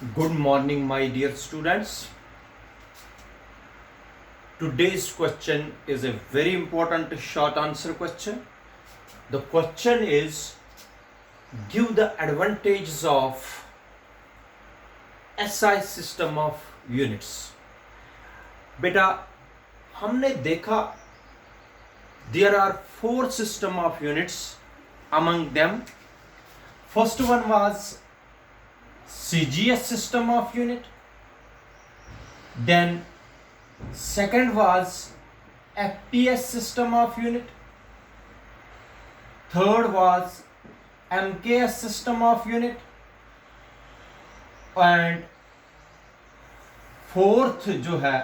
Good morning, my dear students. Today's question is a very important short answer question. The question is, give the advantages of SI system of units. बेटा हमने देखा there are 4 system of units. Among them, first one was CGS system of unit, then second was FPS system of unit, third was MKS system of unit, and fourth जो है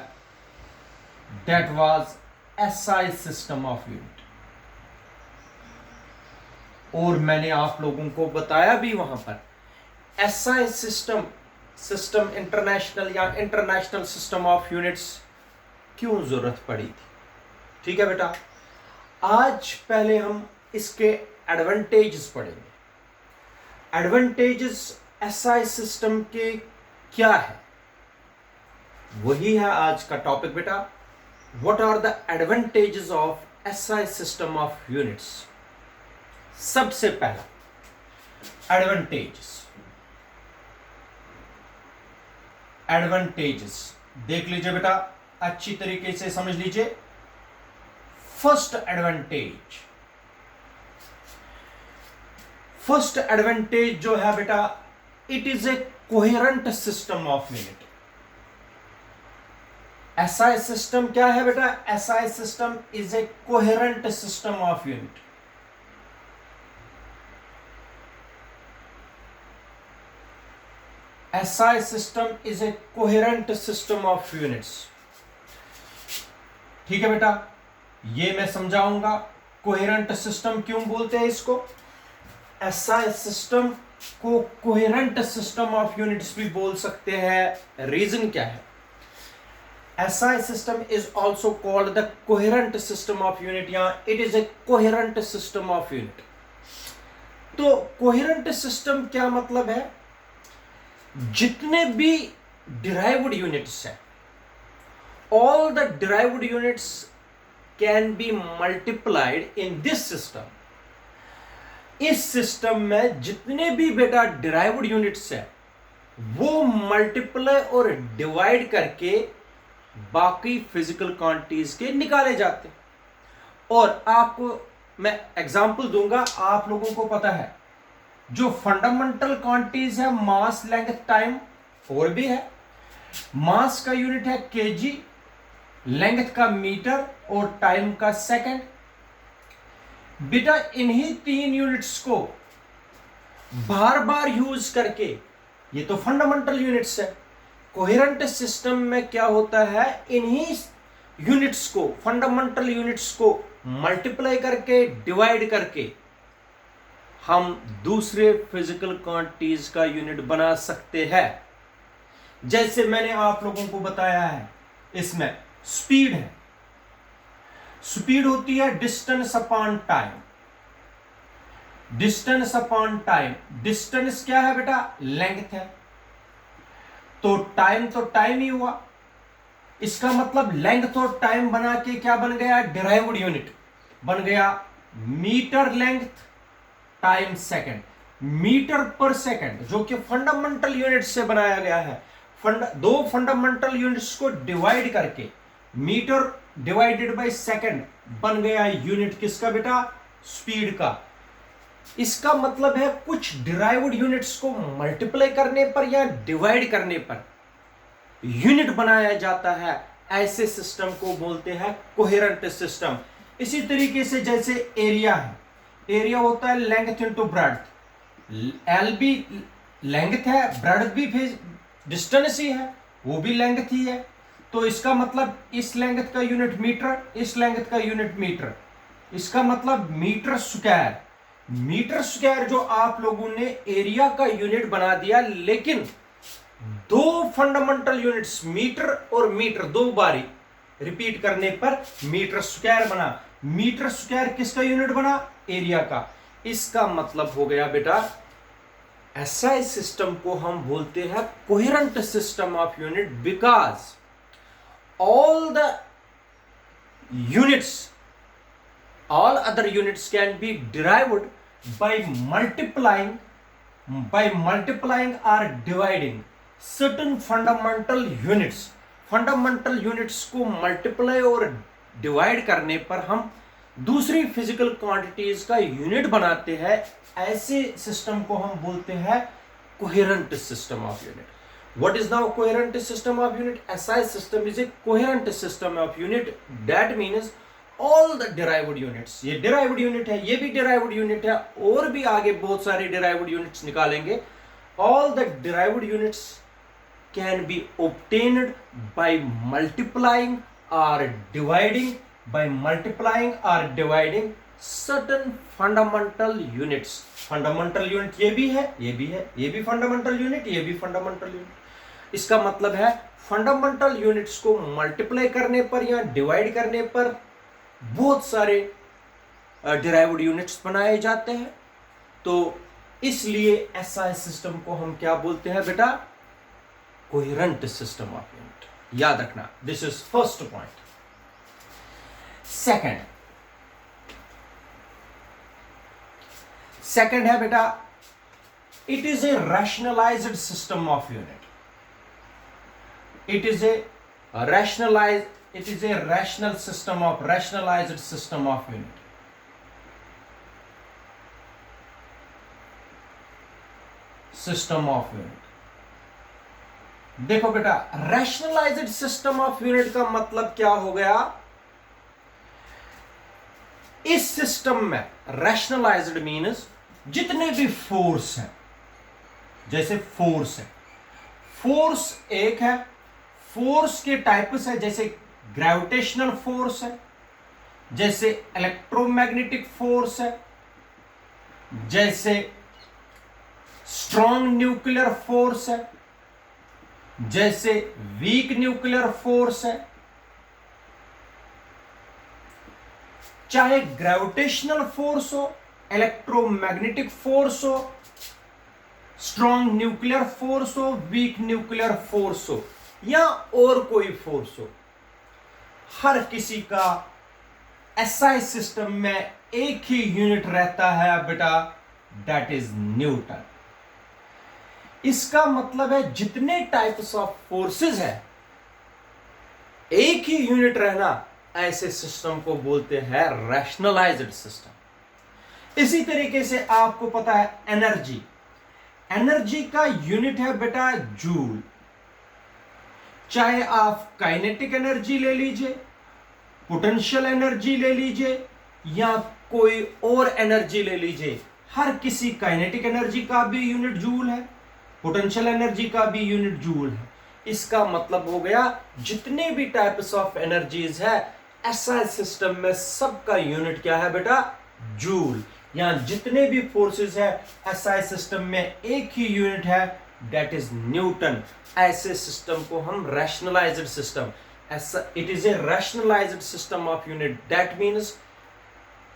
that was SI system of unit. और मैंने आप लोगों को बताया भी वहां पर SI सिस्टम इंटरनेशनल या इंटरनेशनल सिस्टम ऑफ यूनिट्स क्यों जरूरत पड़ी थी. ठीक है बेटा, आज पहले हम इसके एडवांटेजेस पढ़ेंगे. एडवांटेजेस SI सिस्टम के क्या है, वही है आज का टॉपिक बेटा. What are the advantages of SI system of units. सबसे पहला एडवांटेजेस देख लीजिए बेटा, अच्छी तरीके से समझ लीजिए. फर्स्ट एडवांटेज जो है बेटा, it is a coherent system of unit. SI system क्या है बेटा? SI system is a coherent system of unit. SI system is a coherent system of units. ठीक है बेटा, ये मैं समझाऊंगा कोहेरेंट सिस्टम क्यों बोलते हैं इसको. SI सिस्टम को कोहेरेंट सिस्टम ऑफ यूनिट्स भी बोल सकते हैं. रीजन क्या है? SI system is also called the coherent system of unit, या it is a coherent system of unit. तो कोहेरेंट सिस्टम क्या मतलब है? जितने भी डिराइव्ड यूनिट्स हैं, all the derived units can be multiplied in this system. इस system में जितने भी बेटा डिराइव्ड यूनिट्स हैं वो मल्टीप्लाई और डिवाइड करके बाकी फिजिकल क्वांटिटीज के निकाले जाते हैं. और आपको मैं एग्जांपल दूंगा, आप लोगों को पता है जो फंडामेंटल क्वांटिटीज है, मास, लेंथ, टाइम, और भी है. मास का यूनिट है केजी, लेंथ का मीटर और टाइम का सेकंड. बेटा इन्हीं 3 यूनिट्स को बार बार यूज करके, ये तो फंडामेंटल यूनिट्स है. कोहेरेंट सिस्टम में क्या होता है, इन्हीं यूनिट्स को, फंडामेंटल यूनिट्स को मल्टीप्लाई करके, डिवाइड करके हम दूसरे फिजिकल क्वांटिटीज का यूनिट बना सकते हैं. जैसे मैंने आप लोगों को बताया है, इसमें स्पीड है. स्पीड होती है distance upon time. Distance upon time, distance क्या है बेटा? लेंथ है. तो टाइम ही हुआ. इसका मतलब लेंथ और टाइम बना के क्या बन गया? डिराइव्ड यूनिट बन गया. Metre length time second. Metre per second जो कि फंडामेंटल यूनिट से बनाया गया है. दो फंडामेंटल यूनिट्स को डिवाइड करके मीटर डिवाइडेड बाय सेकंड बन गया यूनिट किसका बेटा? स्पीड का. इसका मतलब है कुछ डिराइव्ड यूनिट्स को मल्टीप्लाई करने पर या डिवाइड करने पर यूनिट बनाया जाता है. ऐसे सिस्टम को बोलते हैं कोहेरेंट सिस्टम. इसी तरीके से जैसे एरिया है, एरिया होता है लेंथ इनटू ब्रेड्थ. एल भी लेंथ है, ब्रेड्थ भी डिस्टेंस ही है, वो भी लेंथ ही है. तो इसका मतलब इस लेंथ का यूनिट मीटर, इस लेंथ का यूनिट मीटर. इसका मतलब मीटर स्क्वायर. मीटर स्क्वायर जो आप लोगों ने एरिया का यूनिट बना दिया, लेकिन दो फंडामेंटल यूनिट्स मीटर और मीटर दो बारी रिपीट करने पर मीटर स्क्वायर बना. मीटर स्क्वायर किसका यूनिट बना? एरिया का. इसका मतलब हो गया बेटा SI सिस्टम को हम बोलते हैं coherent system of unit because all the units, all other units can be derived by multiplying or dividing certain fundamental units. Fundamental units को मल्टीप्लाई और डिवाइड करने पर हम दूसरी फिजिकल क्वांटिटीज का यूनिट बनाते हैं. ऐसे सिस्टम को हम बोलते हैं coherent system of unit. What is now coherent system of unit? SI system is a coherent system of unit. That means all the derived units. ये derived unit है, ये भी derived unit है, और भी आगे बहुत सारे derived units निकालेंगे. All the derived units can be obtained by multiplying or dividing certain fundamental units. Fundamental unit ये भी है, ये भी है, ये भी fundamental unit, ये भी fundamental unit. इसका मतलब है फंडामेंटल यूनिट्स को मल्टीप्लाई करने पर या डिवाइड करने पर बहुत सारे डिराइव्ड यूनिट्स बनाए जाते हैं. तो इसलिए एसआई सिस्टम को हम क्या बोलते हैं बेटा? Coherent system of unit. याद रखना, this is first point. Second है बेटा, it is A rationalised system of unit. It is a rationalized system of unit. System of unit. देखो बेटा, रैशनलाइज्ड सिस्टम ऑफ यूनिट का मतलब क्या हो गया? इस सिस्टम में रैशनलाइज्ड मीन्स जितने भी फोर्स हैं, जैसे फोर्स है, फोर्स एक है, फोर्स के टाइप्स है, जैसे ग्रेविटेशनल फोर्स है, जैसे इलेक्ट्रोमैग्नेटिक फोर्स है, जैसे स्ट्रॉन्ग न्यूक्लियर फोर्स है, जैसे वीक न्यूक्लियर फोर्स है. चाहे ग्रेविटेशनल फोर्स हो, इलेक्ट्रोमैग्नेटिक फोर्स हो, स्ट्रॉन्ग न्यूक्लियर फोर्स हो, वीक न्यूक्लियर फोर्स हो, या और कोई फोर्स हो, हर किसी का एसआई सिस्टम में एक ही यूनिट रहता है बेटा, दैट इज न्यूटन. इसका मतलब है जितने टाइप्स ऑफ फोर्सेस है, एक ही यूनिट रहना, ऐसे सिस्टम को बोलते हैं रैशनलाइज्ड सिस्टम. इसी तरीके से आपको पता है एनर्जी. एनर्जी का यूनिट है बेटा जूल. चाहे आप काइनेटिक एनर्जी ले लीजिए, पोटेंशियल एनर्जी ले लीजिए, या कोई और एनर्जी ले लीजिए, हर किसी काइनेटिक एनर्जी का भी यूनिट जूल है, पोटेंशियल एनर्जी का भी यूनिट जूल है. इसका मतलब हो गया जितने भी टाइप्स ऑफ एनर्जीज है एसआई सिस्टम में, सबका यूनिट क्या है बेटा? जूल. या जितने भी फोर्सेस है एसआई सिस्टम में एक ही यूनिट है, दैट इज न्यूटन. ऐसे सिस्टम को हम rationalised system, it is A rationalised system of unit. That means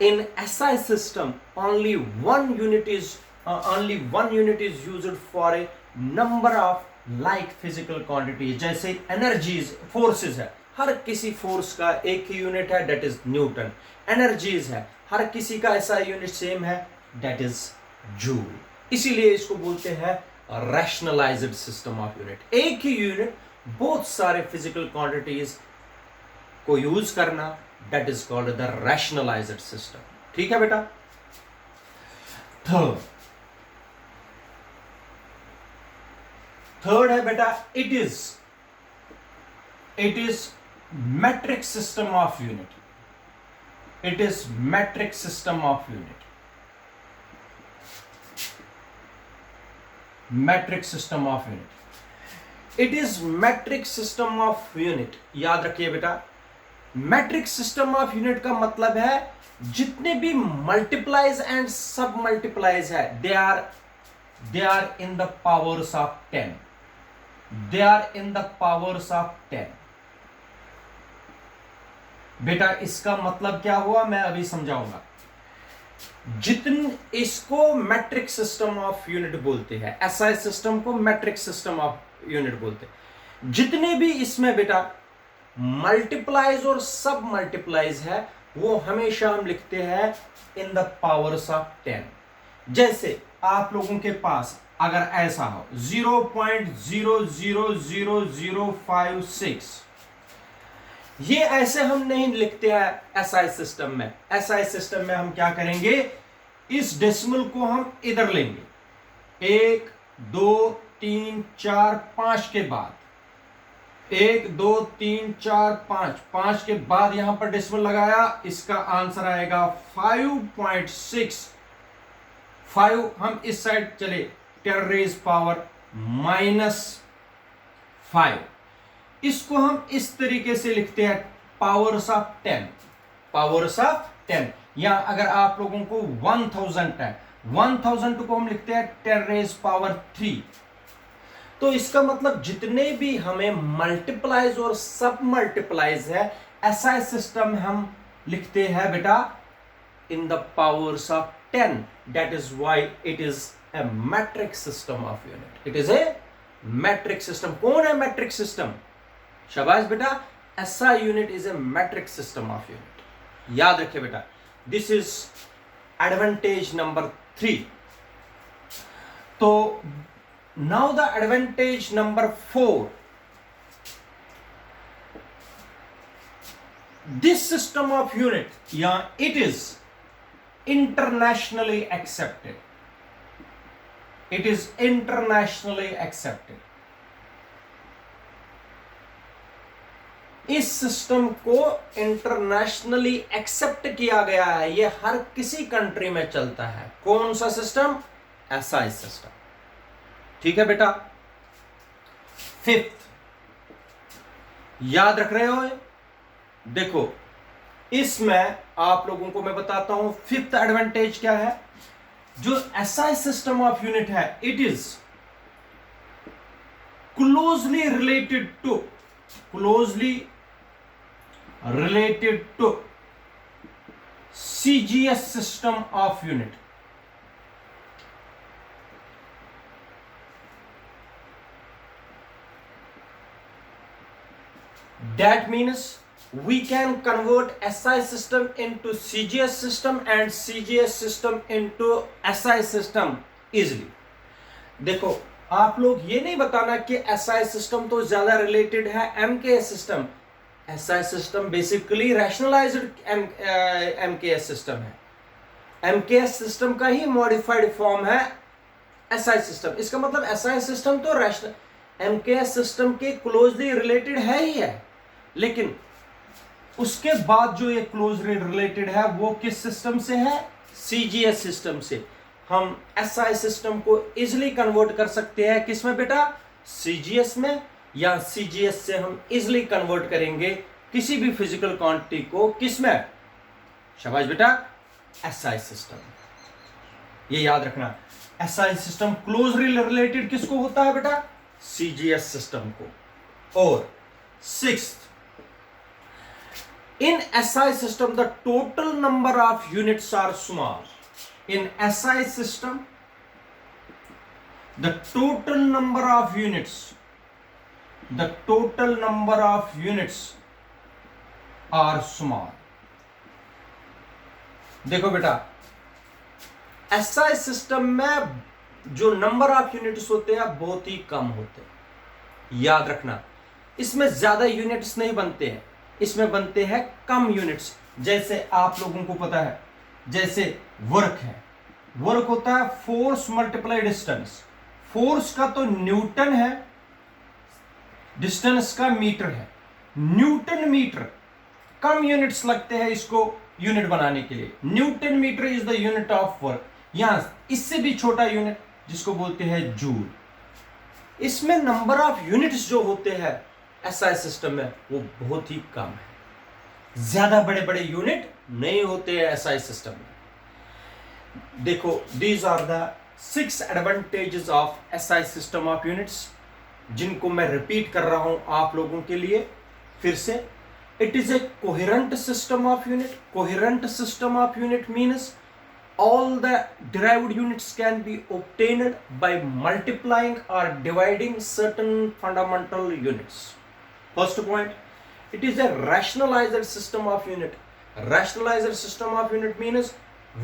in SI system only one unit is used for a number of like physical quantities. जैसे energies, forces है, हर किसी force का एक ही unit है, that is Newton. Energies है, हर किसी का ऐसा यूनिट सेम है, दैट इज जूल. इसीलिए इसको बोलते हैं रैशनलाइज्ड सिस्टम ऑफ यूनिट. एक ही यूनिट बहुत सारे फिजिकल क्वांटिटीज को यूज करना, that is called the rationalised system. ठीक है बेटा. थर्ड है बेटा, it is metric system of unit. It is metric system of unit. Metric system of unit. It is metric system of unit. याद रखिए बेटा, metric system of unit का मतलब है जितने भी multiplies and sub multiplies है, they are in the powers of 10. They are in the powers of 10. बेटा इसका मतलब क्या हुआ, मैं अभी समझाऊंगा. जितने इसको मैट्रिक सिस्टम ऑफ यूनिट बोलते हैं, एसआई सिस्टम को मैट्रिक सिस्टम ऑफ यूनिट बोलते हैं। जितने भी इसमें बेटा मल्टीप्लाइज और सब मल्टीप्लाइज है वो हमेशा हम लिखते हैं इन द पावर्स ऑफ 10। जैसे आप लोगों के पास अगर ऐसा हो 0.000056, ये ऐसे हम नहीं लिखते हैं एसआई सिस्टम में। एसआई सिस्टम में हम क्या करेंगे, इस डेसिमल को हम इधर लेंगे, 1 2 3 4 5 के बाद 1 2 3 4 5 के बाद यहां पर डेसिमल लगाया, इसका आंसर आएगा 5.65। हम इस साइड चले, 10⁻⁻⁻⁵ इसको हम इस तरीके से लिखते हैं पावर्स ऑफ 10, पावर्स ऑफ 10। या अगर आप लोगों को 1000 है, 1000 को हम लिखते हैं 10⁻³ तो इसका मतलब जितने भी हमें मल्टीप्लाइज और सब मल्टीप्लाइज है एसआई सिस्टम हम लिखते हैं बेटा in the powers of 10। That is why it is A matric system of unit. It is A matric system. कौन है मैट्रिक सिस्टम? शाबाश बेटा, SI unit is a matric system of unit. याद रखिए बेटा, दिस इज एडवांटेज नंबर 3। तो now the advantage number 4, this system of unit, yeah, it is internationally accepted. It is internationally accepted. इस system को internationally accept किया गया है, ये हर किसी कंट्री में चलता है। कौन सा सिस्टम? SI system. ठीक है बेटा। 5th याद रख रहे हो? देखो इसमें आप लोगों को मैं बताता हूं 5th एडवांटेज क्या है। जो एसआई सिस्टम ऑफ यूनिट है, it is closely related to CGS system of unit. That means we can convert SI system into CGS system and CGS system into SI system easily. देखो आप लोग ये नहीं बताना कि SI system तो ज्यादा रिलेटेड है MKS system। SI system basically rationalised MKS system है। MKS system का ही मॉडिफाइड फॉर्म है SI system। इसका मतलब SI system तो रैशनल MKS system के क्लोजली रिलेटेड है ही है, लेकिन उसके बाद जो ये क्लोजली रिलेटेड है वो किस सिस्टम से है? सीजीएस सिस्टम से। हम एसआई सिस्टम को इजिली कन्वर्ट कर सकते हैं किसमें बेटा? सीजीएस में, या सीजीएस से हम इजिली कन्वर्ट करेंगे किसी भी फिजिकल क्वांटिटी को किसमें? शाबाश बेटा, एसआई सिस्टम। ये याद रखना, एसआई सिस्टम क्लोजली रिलेटेड किसको होता है बेटा? सीजीएस सिस्टम को। और 6th, in SI system the total number of units are small. In SI system the total number of units are small. देखो बेटा, SI सिस्टम में जो नंबर ऑफ यूनिट्स होते हैं बहुत ही कम होते हैं। याद रखना, इसमें ज्यादा यूनिट्स नहीं बनते हैं, इसमें बनते हैं कम यूनिट्स। जैसे आप लोगों को पता है, जैसे वर्क है, वर्क होता है फोर्स मल्टीप्लाई डिस्टेंस। फोर्स का तो न्यूटन है, डिस्टेंस का मीटर है। न्यूटन मीटर, कम यूनिट्स लगते हैं इसको यूनिट बनाने के लिए। Newton metre is the unit of work. यहां इससे भी छोटा यूनिट जिसको बोलते हैं जूल। इसमें नंबर ऑफ यूनिट्स जो होते हैं एसआई सिस्टम में वो बहुत ही कम है, ज्यादा बड़े बड़े यूनिट नहीं होते हैं एसआई सिस्टम में। देखो, these are the 6 advantages of SI system of units, जिनको मैं रिपीट कर रहा हूं आप लोगों के लिए फिर से। It is a coherent system of unit. Coherent system of unit means all the derived units can be obtained by multiplying or dividing certain fundamental units. First point, it is a rationalized system of unit. Rationalized system of unit means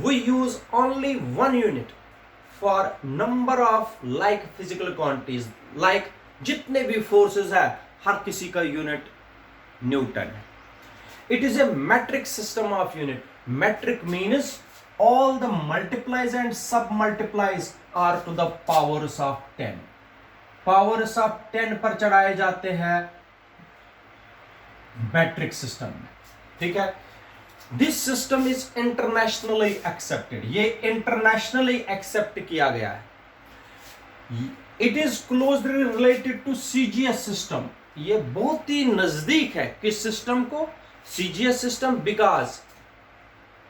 we use only one unit for number of like physical quantities. Like जितने भी forces है हर किसी का unit Newton है. It is a metric system of unit. Metric means all the multiplies and sub multiplies are to the powers of 10. Powers of 10 पर चढ़ाए जाते हैं metric system में. ठीक है. This system is internationally accepted. ये internationally accept किया गया है. It is closely related to CGS system. ये बहुत ही नजदीक है किस सिस्टम को? CGS system, because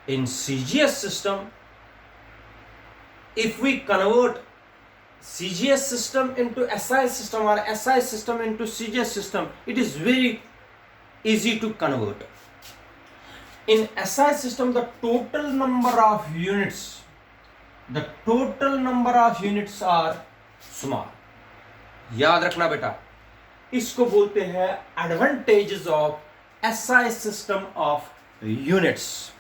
in CGS system, if we convert CGS system into SI system or SI system into CGS system, it is very easy to convert. In SI system, the total number of units are small. याद रखना बेटा, इसको बोलते हैं advantages of SI system of units.